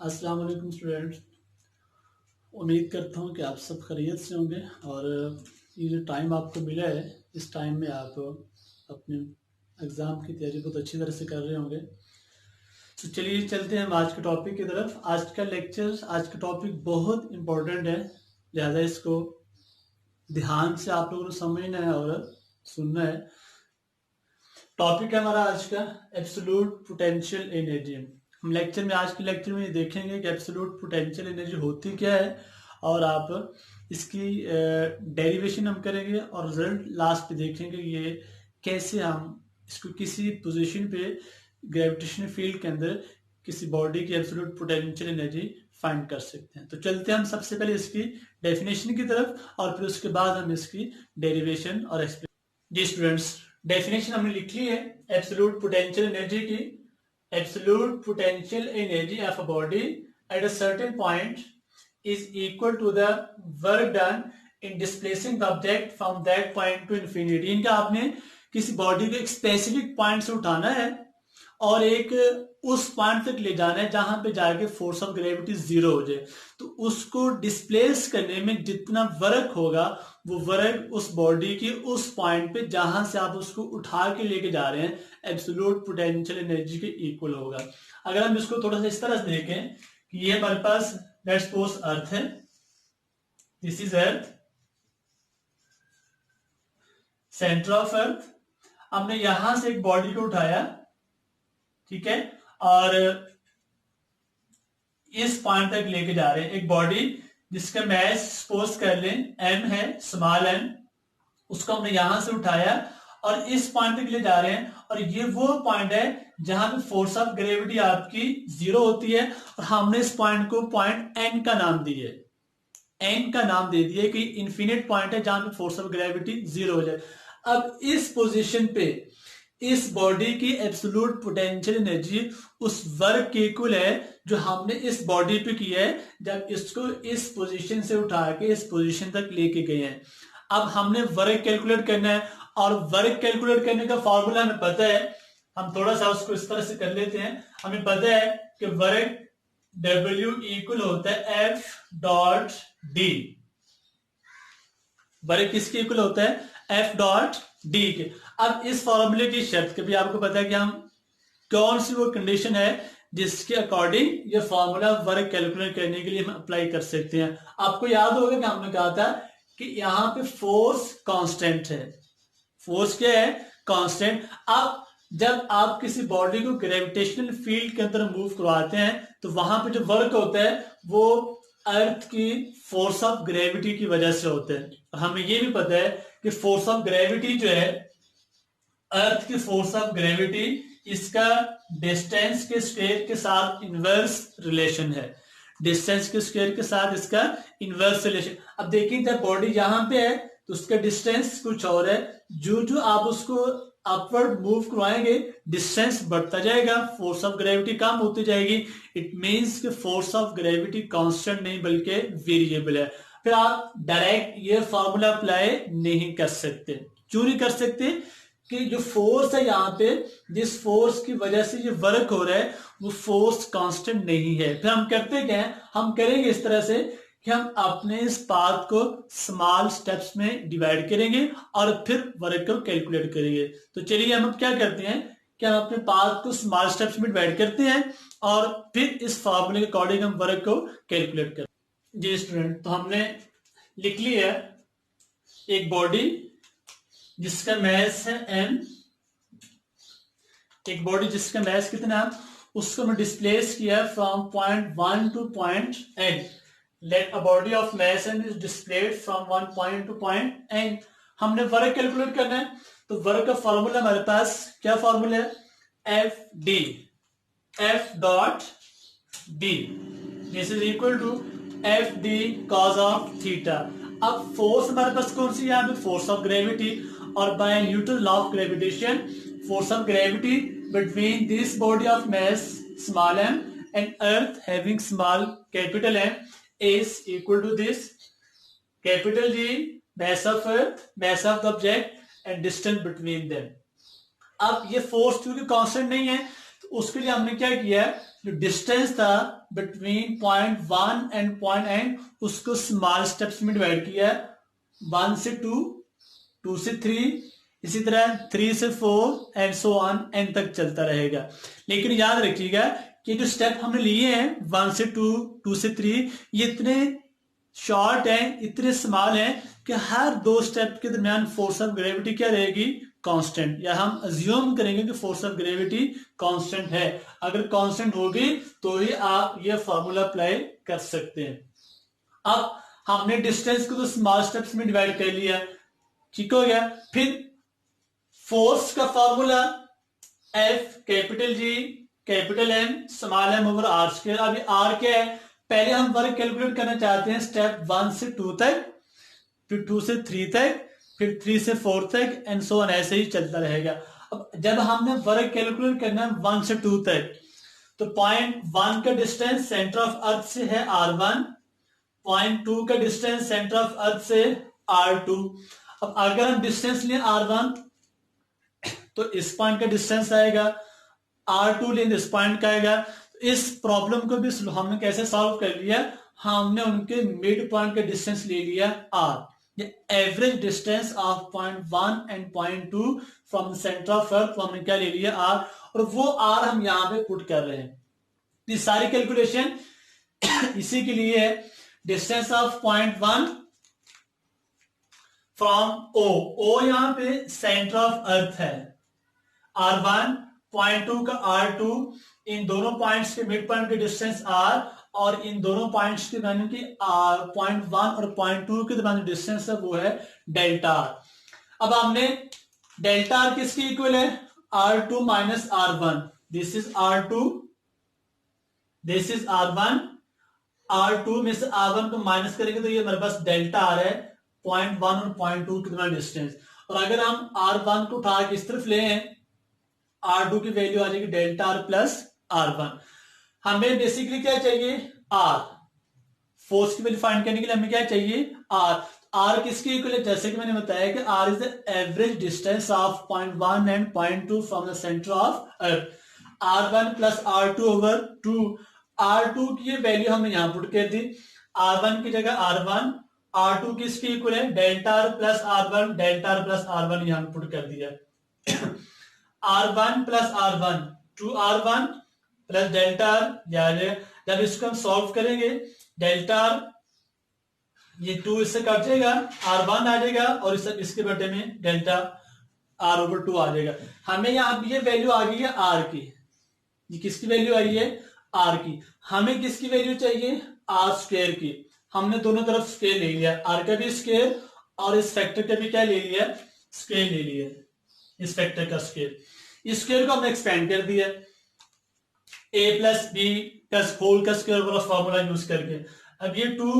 अस्सलाम वालेकुम स्टूडेंट्स। उम्मीद करता हूँ कि आप सब खैरियत से होंगे और ये जो टाइम आपको मिला है इस टाइम में आप अपने एग्ज़ाम की तैयारी बहुत अच्छी तरह से कर रहे होंगे। तो चलिए चलते हैं हम आज के टॉपिक की तरफ। आज का टॉपिक बहुत इम्पोर्टेंट है, लिहाजा इसको ध्यान से आप लोगों को समझना है और सुनना है। टॉपिक है हमारा आज का एब्सोल्यूट पोटेंशियल एनर्जी। हम आज के लेक्चर में देखेंगे कि एब्सोल्यूट पोटेंशियल एनर्जी होती क्या है और आप इसकी डेरिवेशन हम करेंगे और रिजल्ट लास्ट पे देखेंगे ये कैसे हम इसको किसी पोजीशन पे ग्रेविटेशनल फील्ड के अंदर किसी बॉडी की एब्सोल्यूट पोटेंशियल एनर्जी फाइंड कर सकते हैं। तो चलते हैं हम सबसे पहले इसकी डेफिनेशन की तरफ और फिर उसके बाद हम इसकी डेरिवेशन और एक्सप्लेन। जी स्टूडेंट्स, डेफिनेशन हमने लिख ली है एब्सोल्यूट पोटेंशियल एनर्जी की। Absolute potential energy of a body at a certain point is equal to the work done in displacing the object from that point to infinity। इनका आपने किसी body को एक specific point से उठाना है और एक उस पॉइंट तक ले जाना है जहां पे जाके फोर्स ऑफ ग्रेविटी जीरो हो जाए। तो उसको डिस्प्लेस करने में जितना वर्क होगा वो वर्क उस बॉडी की उस पॉइंट पे जहां से आप उसको उठा के लेके जा रहे हैं एब्सोल्यूट पोटेंशियल एनर्जी के इक्वल होगा। अगर हम इसको थोड़ा सा इस तरह से देखें कि ये हमारे पास लेट्स सपोज अर्थ है, this is earth, centre of earth. हमने यहां से एक बॉडी को उठाया, ठीक है, और इस पॉइंट तक लेके जा रहे हैं एक बॉडी जिसका मैस सपोज कर लें m है, स्मॉल m, उसको हमने यहां से उठाया और इस पॉइंट तक ले जा रहे हैं और ये वो पॉइंट है जहां पे फोर्स ऑफ ग्रेविटी आपकी जीरो होती है और हमने इस पॉइंट को पॉइंट n का नाम दिए, n का नाम दे दिए कि इंफिनिट पॉइंट है जहां पे फोर्स ऑफ ग्रेविटी जीरो हो जाए। अब इस पोजीशन पे इस बॉडी की एब्सोल्यूट पोटेंशियल एनर्जी उस वर्क के इक्वल है जो हमने इस बॉडी पे किया है जब इसको इस पोजीशन से उठा के इस पोजीशन तक लेके गए हैं। अब हमने वर्क कैलकुलेट करना है और वर्क कैलकुलेट करने का फॉर्मूला हमें पता है। हम थोड़ा सा उसको इस तरह से कर लेते हैं। हमें पता है कि वर्क W इक्वल होता है F डॉट डी। वर्क किसके इक्वल होता है? F डॉट डी के। अब इस फॉर्मूले की शर्त कभी आपको पता है कि हम कौन सी वो कंडीशन है जिसके अकॉर्डिंग ये फॉर्मूला वर्क कैलकुलेट करने के लिए हम अप्लाई कर सकते हैं। आपको याद होगा कि हमने कहा था कि यहां पे फोर्स कांस्टेंट है। फोर्स क्या है? कांस्टेंट। अब जब आप किसी बॉडी को ग्रेविटेशनल फील्ड के अंदर मूव करवाते हैं तो वहां पे जो वर्क होता है वो अर्थ की फोर्स ऑफ ग्रेविटी की वजह से होता है। और हमें ये भी पता है कि फोर्स ऑफ ग्रेविटी जो है, अर्थ की फोर्स ऑफ ग्रेविटी, इसका डिस्टेंस के स्क्वायर के साथ इनवर्स रिलेशन है। डिस्टेंस के स्क्वायर के साथ इसका इनवर्स रिलेशन। अब देखिए जब बॉडी यहां पे है तो उसका डिस्टेंस कुछ और है, जो जो आप उसको अपवर्ड मूव करवाएंगे डिस्टेंस बढ़ता जाएगा, फोर्स ऑफ ग्रेविटी कम होती जाएगी। इट मींस कि फोर्स ऑफ ग्रेविटी कांस्टेंट नहीं बल्कि वेरिएबल है। फिर आप डायरेक्ट ये फॉर्मूला अप्लाई नहीं कर सकते। क्यों नहीं कर सकते? कि जो फोर्स है यहाँ पे, जिस फोर्स की वजह से ये वर्क हो रहा है वो फोर्स कांस्टेंट नहीं है। फिर हम करते क्या है, हम करेंगे इस तरह से कि हम अपने इस पाथ को स्मॉल स्टेप्स में डिवाइड करेंगे और फिर वर्क को कैलकुलेट करेंगे। तो चलिए हम अब क्या करते हैं कि हम अपने पाथ को स्मॉल स्टेप्स में डिवाइड करते हैं और फिर इस फॉर्मूले के अकॉर्डिंग हम वर्क को कैलकुलेट करते हैं। जी स्टूडेंट, तो हमने लिख लिया एक बॉडी जिसका मैस है m, एक बॉडी जिसका मैस कितना है उसको हमने डिस्प्लेस किया from point 1 to point n। Let a body of mass m is displaced from one point to point n। हमने वर्क कैलकुलेट करना है तो वर्क का फॉर्मूला हमारे पास क्या फॉर्मूला है? F d, F dot d, this is equal to F d cos of theta. अब force हमारे पास कौन सी है? यहाँ पे फोर्स ऑफ ग्रेविटी, और by Newton law of gravitation force of gravity between this body of mass small m and earth having small capital M is equal to this capital G, mass of earth, mass of the object and distance between them। अब ये force क्योंकि constant नहीं है तो उसके लिए हमने क्या किया है, जो डिस्टेंस था between point 1 and point and, उसको स्मॉल स्टेप्स में डिवाइड किया है, 1 से 2, 2 से 3, इसी तरह 3 से 4 एंड सो ऑन एन तक चलता रहेगा। लेकिन याद रखिएगा कि जो स्टेप हमने लिए हैं 1 से 2, 2 से 3, ये इतने शॉर्ट हैं, इतने स्मॉल हैं कि हर दो स्टेप के दरमियान फोर्स ऑफ ग्रेविटी क्या रहेगी, कांस्टेंट, या हम अज्यूम करेंगे कि फोर्स ऑफ ग्रेविटी कांस्टेंट है। अगर कांस्टेंट होगी तो ही आप ये फॉर्मूला अप्लाई कर सकते हैं। अब हमने डिस्टेंस को तो स्मॉल स्टेप्स में डिवाइड कर लिया, ठीक हो गया। फिर फोर्स का formula F capital G capital M small m over r square. अब आर क्या है, पहले हम वर्क कैलकुलेट करना चाहते हैं स्टेप 1 से 2 तक, फिर 2 से 3 तक, फिर 3 से 4 तक एंड सो ऑन, ऐसे ही चलता रहेगा। अब जब हमने वर्क कैलकुलेट करना है 1 से 2 तक, तो पॉइंट 1 का डिस्टेंस सेंटर ऑफ अर्थ से है r1, पॉइंट 2 का डिस्टेंस सेंटर ऑफ अर्थ से r2। अब अगर हम डिस्टेंस लें r1 तो इस पॉइंट का डिस्टेंस आएगा, r2 लें इस पॉइंट का आएगा। इस प्रॉब्लम को भी हमने कैसे सॉल्व कर लिया, हमने उनके मिड पॉइंट का डिस्टेंस ले लिया r, average distance of point 1 and point 2 from centre of earth, हमने क्या ले लिया r, और वो r हम यहां पे पुट कर रहे हैं। ये सारी कैलकुलेशन इसी के लिए है। Distance of point 1 from o यहां पे सेंटर ऑफ अर्थ है r1, पॉइंट 2 का r2, इन दोनों पॉइंट्स के मिड पॉइंट के डिस्टेंस r, और इन दोनों पॉइंट्स के दरमियान की पॉइंट 1 और पॉइंट 2 के दरमियान डिस्टेंस है वो है डेल्टा r। अब हमने डेल्टा r किसकी इक्वल है, r2 minus r1, this is r2, this is r1, r2 में से r1 को माइनस करेंगे तो ये हमारे पास डेल्टा r है, पॉइंट 1 और पॉइंट 2 के दरमियान डिस्टेंस। और अगर हम r1 को उठा के इस तरफ ले हैं, r2 की वैल्यू आ जाएगी डेल्टा r प्लस r1। हमें बेसिकली क्या चाहिए, r, फोर्स की वैल्यू फाइंड करने के लिए हमें क्या चाहिए, r किसकी इक्वल है, जैसे कि मैंने बताया कि r is the average distance of point 1 and point 2 from the centre of earth, r1 plus r2 over 2। r2 की वैल्यू हमने यहां पुट कर दी, r1 की जगह r1, r2 किसकी इक्वल है, delta r plus r1, delta r plus r1 यहां put कर दिया। r1 plus r1 2r1 plus delta r, यानी जब इसको हम सॉल्व करेंगे डेल्टा r, ये 2 इससे कट जाएगा, r1 आ जाएगा, और इसके बटे में डेल्टा r ओवर 2 आ जाएगा। हमें यहाँ ये वैल्यू आ गई है r की, ये किसकी वैल्यू आई है, r की। हमें किसकी वैल्यू चाहिए, r स्क्वायर की। हमने दोनों तरफ स्क्वायर ले लिया, r का भी स्क्वायर और इस फैक्टर का भी क्या ले लिया, स्क्वायर ले लिया, इस फैक्टर का स्क्वायर। इस स्क्वायर को हमने एक्सपेंड कर दिया, a प्लस बी का होल का स्क्वायर वाला फॉर्मूला यूज करके। अब ये 2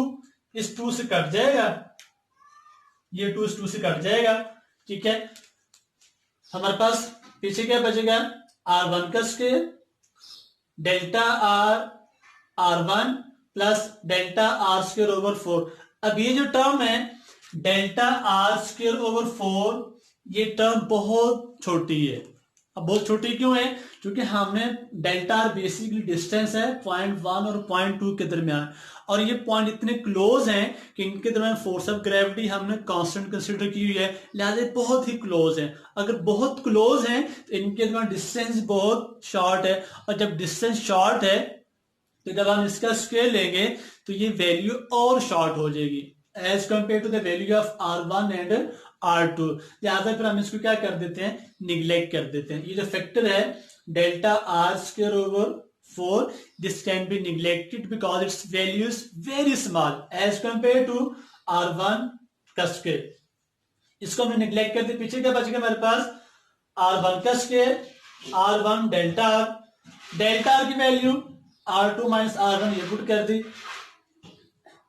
इस 2 से कट जाएगा, ये 2 इस 2 से कट जाएगा, ठीक है। हमारे पास पीछे क्या बचेगा, r1 का square delta r1 plus delta r square over 4। अब ये जो टर्म है डेल्टा r स्क्वायर ओवर 4, ये टर्म बहुत छोटी है। अब बहुत छोटी क्यों है, क्योंकि हमने डेल्टा r बेसिकली डिस्टेंस है पॉइंट 1 और पॉइंट 2 के दरमियान, और ये पॉइंट इतने क्लोज हैं कि इनके दरमियान फोर्स ऑफ ग्रेविटी हमने कांस्टेंट कंसीडर की हुई है, लिहाजा बहुत ही क्लोज है। अगर बहुत क्लोज हैं तो इनके दरमियान डिस्टेंस बहुत शॉर्ट है, और जब डिस्टेंस शॉर्ट है तो जब हम इसका स्क्वायर लेंगे तो ये वैल्यू और शॉर्ट हो जाएगी as compare to the value of r1 and r2। लिहाजा फिर हम इसको क्या कर देते हैं, निग्लेक्ट कर देते हैं। ये जो फैक्टर है delta r square over 4, this can be neglected because its value is very small as compare to r1 का स्क्वायर। इसको हमने निग्लेक्ट कर दिया, पीछे क्या बचेगा हमारे पास, r1 का square, r1 delta r, delta r की वैल्यू r2 माइनस r1 ये पुट कर दी,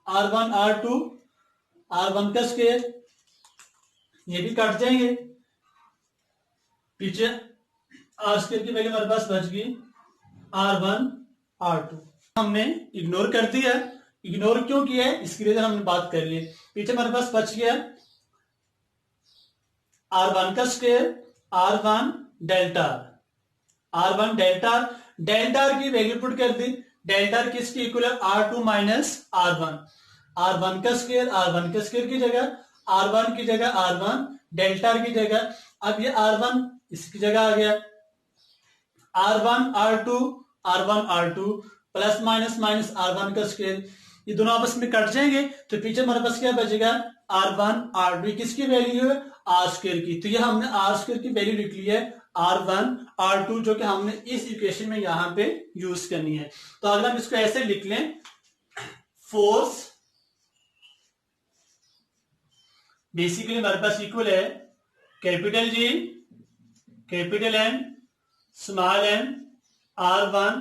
r1 r2, r1 का स्क्वायर, ये भी कट जाएंगे, पीछे r स्क्वायर की वैल्यू हमारे पास बच गई r1 r2। हमने इग्नोर कर दिया, इग्नोर क्यों किया है इसके लिए हमने बात कर ली। पीछे हमारे पास बच गया r1 का square, r1 delta r, R1 delta delta की वैल्यू पुट कर दी, डेल्टा किसकी इक्वल है R2 माइनस R1, R1 का स्क्वायर की जगह R1 की जगह R1 डेल्टा की जगह, अब ये R1 इसकी जगह आ गया, R1 R2 plus minus minus R1 का स्क्वायर, ये दोनों आपस में कट जाएंगे तो पीछे हमारे पास क्या बचेगा R1 R2 किसकी वैल्यू है R स्क्वायर की, तो ये हमने R स्क्वायर की वैल्यू लिख ली है R1 R2 जो कि हमने इस इक्वेशन में यहां पे यूज करनी है। तो अगर हम इसको ऐसे लिख लें, फोर्स बेसिकली हमारे पास इक्वल है capital G capital N small n R1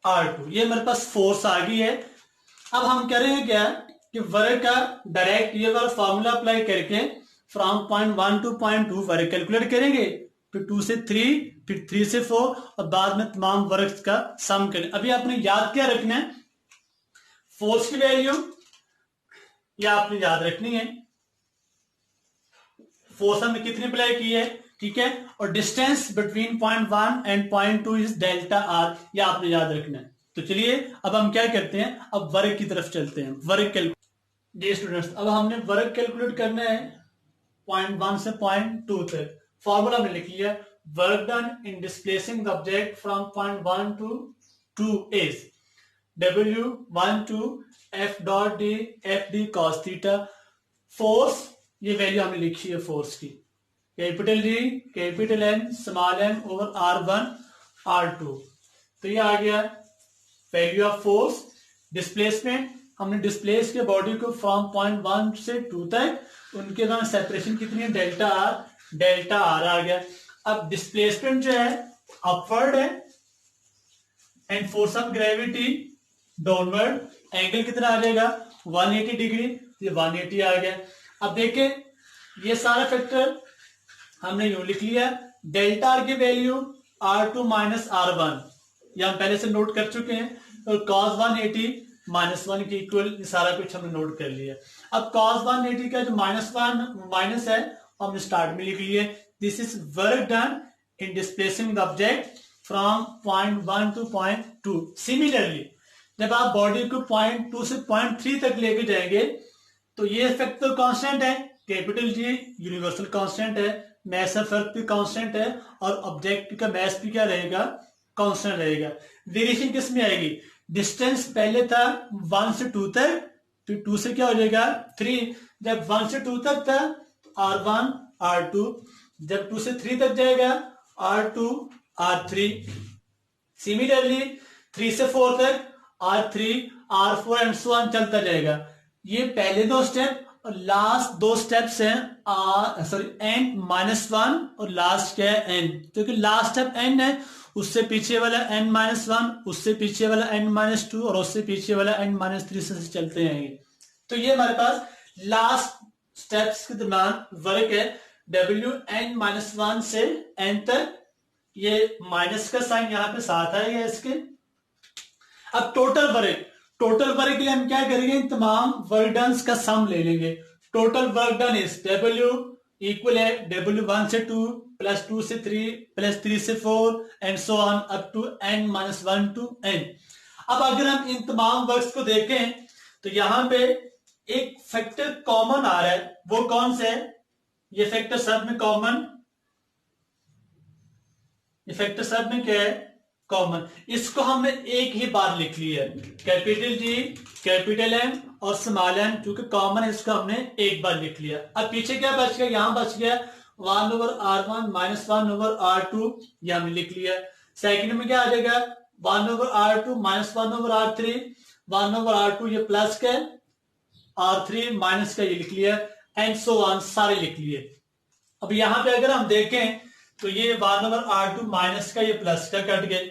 R2, ये हमारे पास फोर्स आ गई है। अब हम करेंगे क्या कि वर्क का डायरेक्ट ये वाला फॉर्मूला अप्लाई करके from point 1 to point 2 work calculate करेंगे, फिर 2 से 3, फिर 3 से 4 और बाद में तमाम वर्क का सम करें। अभी आपने याद क्या रखना है, फोर्स की वैल्यू या आपने याद रखनी है, फोर्स हमने कितनी अप्लाई की है, ठीक है, और distance between point 1 and point 2 is delta R, यह आपने याद रखना है। तो चलिए अब हम क्या करते हैं, अब वर्क की तरफ चलते हैं। वर्क कैलकुलेट, जी स्टूडेंट्स अब हमने वर्क कैलकुलेट करना है पॉइंट 1 से पॉइंट 2 तक। फॉर्मूला हमने लिख लिया, work done in displacing the object from point 1 to 2 is W12 F dot d F d cos theta. Force ये वैल्यू हमने लिखी है फोर्स की, capital G capital N small n over R1 R2, तो ये आ गया वैल्यू ऑफ फोर्स। डिस्प्लेसमेंट हमने डिस्प्लेस के बॉडी को फ्रॉम पॉइंट 1 से 2 तक, उनके बाद सेपरेशन कितनी है डेल्टा आर आ गया। अब डिस्प्लेसमेंट जो है अपवर्ड है and force of gravity downward, angle कितना आ जाएगा 180 डिग्री, ये 180 आ गया। अब देखें ये सारा फैक्टर हमने यूं लिख लिया, डेल्टा आर की वैल्यू R2 माइनस R1, ये हम पहले से नोट कर चुके हैं, और cos 180 माइनस 1 के इक्वल, ये सारा कुछ हमने नोट कर लिया। अब cos 180 का जो माइनस है हमने स्टार्ट में लिख लिया, this is work done in displacing the object from point 1 to point 2। Similarly जब आप बॉडी को पॉइंट 2 से पॉइंट 3 तक लेके जाएंगे तो ये फैक्टर कांस्टेंट है, कैपिटल G यूनिवर्सल कांस्टेंट है, मैस ऑफ अर्थ भी कांस्टेंट है, और ऑब्जेक्ट का मैस भी क्या रहेगा कांस्टेंट रहेगा। वेरिएशन किस में आएगी, डिस्टेंस पहले था 1 से 2 तक, फिर 2 से क्या हो जाएगा 3, जब 1 से 2 तक था R1 R2, जब 2 से 3 तक जाएगा R2 R3, सिमिलरली 3 से 4 तक R3 R4 and so on चलता जाएगा। ये पहले दो स्टेप और लास्ट दो स्टेप्स हैं n-1 और लास्ट क्या है n, क्योंकि लास्ट स्टेप n है, उससे पीछे वाला n-1, उससे पीछे वाला n-2 और उससे पीछे वाला n-3 से चलते हैं। तो ये हमारे पास लास्ट स्टेप्स के दरम्यान वर्क है Wn-1 से n तक, ये माइनस का साइन यहाँ पे साथ आएगा इसके। अब टोटल वर्क के लिए हम क्या करेंगे, तमाम वर्क डन का सम ले लेंगे। Total work done is W equal है W1 से 2 प्लस 2 से 3 प्लस 3 से 4 and so on up to n-1 to n। अब अगर हम इन तमाम वर्क्स को देखें तो यहां पे एक फैक्टर कॉमन आ रहा है, वो कौन सा है, ये फैक्टर सब में कॉमन, ये फैक्टर सब में क्या है कॉमन, इसको हमने एक ही बार लिख लिया है, कैपिटल G कैपिटल M और स्मॉल n, क्योंकि कॉमन है इसको हमने एक बार लिख लिया। अब पीछे क्या बच गया, यहां बच गया 1 over R1 minus 1 over R2, ये हमने लिख लिया। सेकंड में क्या आ जाएगा 1 over R2 minus 1 over R3, 1 over R2 ये प्लस का R3 माइनस का ये लिख लिया, एंड सो ऑन सारे लिख लिए। अब यहां पे अगर हम देखें तो ये 1 ओवर R2 माइनस का ये प्लस का कट गए,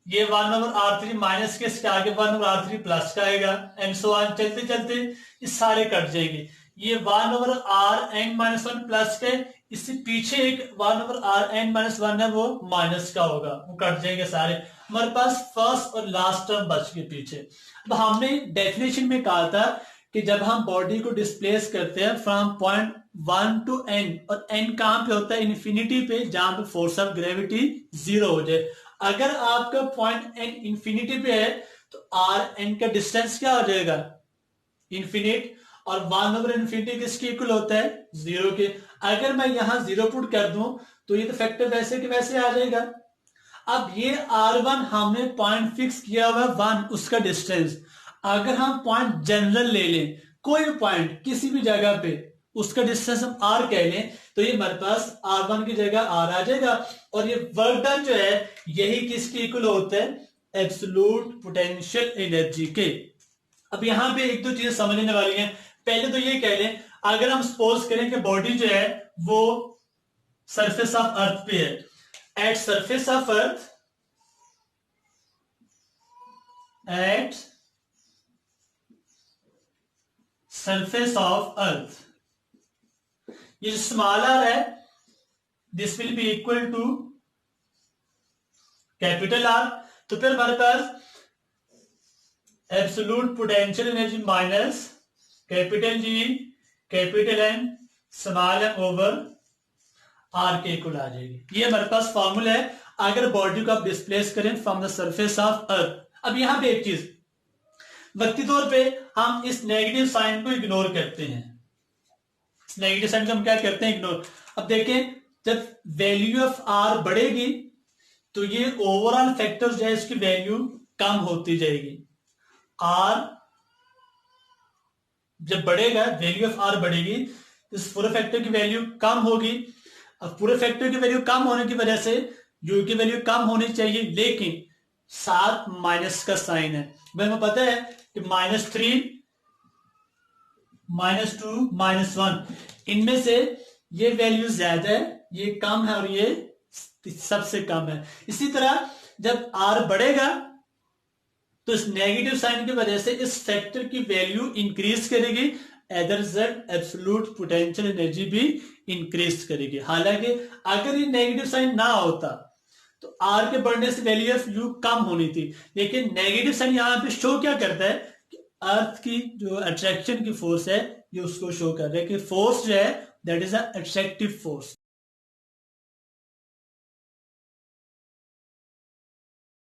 ये 1 ओवर R3 माइनस के इसके आगे 1 ओवर R3 प्लस का आएगा, एंड सो ऑन चलते चलते ये सारे कट जाएंगे। ये 1 ओवर Rn-1 प्लस के, इससे पीछे एक 1 ओवर Rn-1 है वो माइनस का होगा, वो कट जाएंगे सारे। हमारे पास फर्स्ट और लास्ट टर्म बच के पीछे। अब हमने डेफिनेशन में कहा था कि जब हम बॉडी को डिस्प्लेस करते हैं फ्रॉम पॉइंट 1 टू n, और n कहां पे होता है इन्फिनिटी पे, जहां पे फोर्स ऑफ ग्रेविटी 0 हो जाए। अगर आपका पॉइंट एन इंफिनिटी पे है तो आर एन का डिस्टेंस क्या हो जाएगा, इंफिनिट, और 1/इंफिनिटी किसके इक्वल होता है, 0 के। अगर मैं यहां 0 पुट कर दूं तो ये तो फैक्टर वैसे के वैसे आ जाएगा। अब ये R1 हमने पॉइंट फिक्स किया हुआ 1 उसका डिस्टेंस, अगर हम पॉइंट जनरल ले लें, कोई भी पॉइंट किसी भी जगह पे उसका डिस्टेंस हम R कह लें, तो ये हमारे पास R1 की जगह R आ जाएगा। और ये वर्क डन जो है यही किसके इक्वल होता है, एब्सोल्यूट पोटेंशियल एनर्जी के। अब यहां पे एक दो चीजें समझने वाली हैं। पहले तो ये कह लें, अगर हम सपोज करें कि बॉडी जो है वो सरफेस ऑफ अर्थ पे है, at surface of earth, at surface of earth, ये जो स्मॉल आर है this will be equal to capital R. तो फिर हमारे पास absolute potential energy minus capital G capital N small m over r के इक्वल आ जाएगी। ये हमारे पास फॉर्मूला है अगर बॉडी को आप डिस्प्लेस करें फ्रॉम द सरफेस ऑफ अर्थ। अब यहां पे एक चीज, वक्ती तौर पे हम इस नेगेटिव साइन को इग्नोर करते हैं, इस नेगेटिव साइन को हम क्या करते हैं, इग्नोर। अब देखें जब वैल्यू ऑफ आर बढ़ेगी तो ये ओवरऑल फैक्टर जो है इसकी वैल्यू कम होती जाएगी। आर जब बढ़ेगा, वैल्यू ऑफ आर बढ़ेगी, इस पूरे फैक्टर की वैल्यू कम होगी। अब पूरे फैक्टर की वैल्यू कम होने की वजह से यू की वैल्यू कम होनी चाहिए, लेकिन साथ माइनस का साइन है। हमें पता है कि -3, -2, -1, इनमें से ये वैल्यू ज्यादा है, ये कम है और ये सबसे कम है। इसी तरह जब आर बढ़ेगा तो इस नेगेटिव साइन की वजह से इस फैक्टर की वैल्यू इंक्रीज करेगी, as result absolute potential energy भी इंक्रीज करेगी। हालांकि अगर ये नेगेटिव साइन ना होता तो आर के बढ़ने से वैल्यू ऑफ यू कम होनी थी, लेकिन नेगेटिव साइन यहां पे शो क्या करता है कि अर्थ की जो अट्रैक्शन की फोर्स है ये उसको शो कर रहा है कि फोर्स जो है that is a attractive force.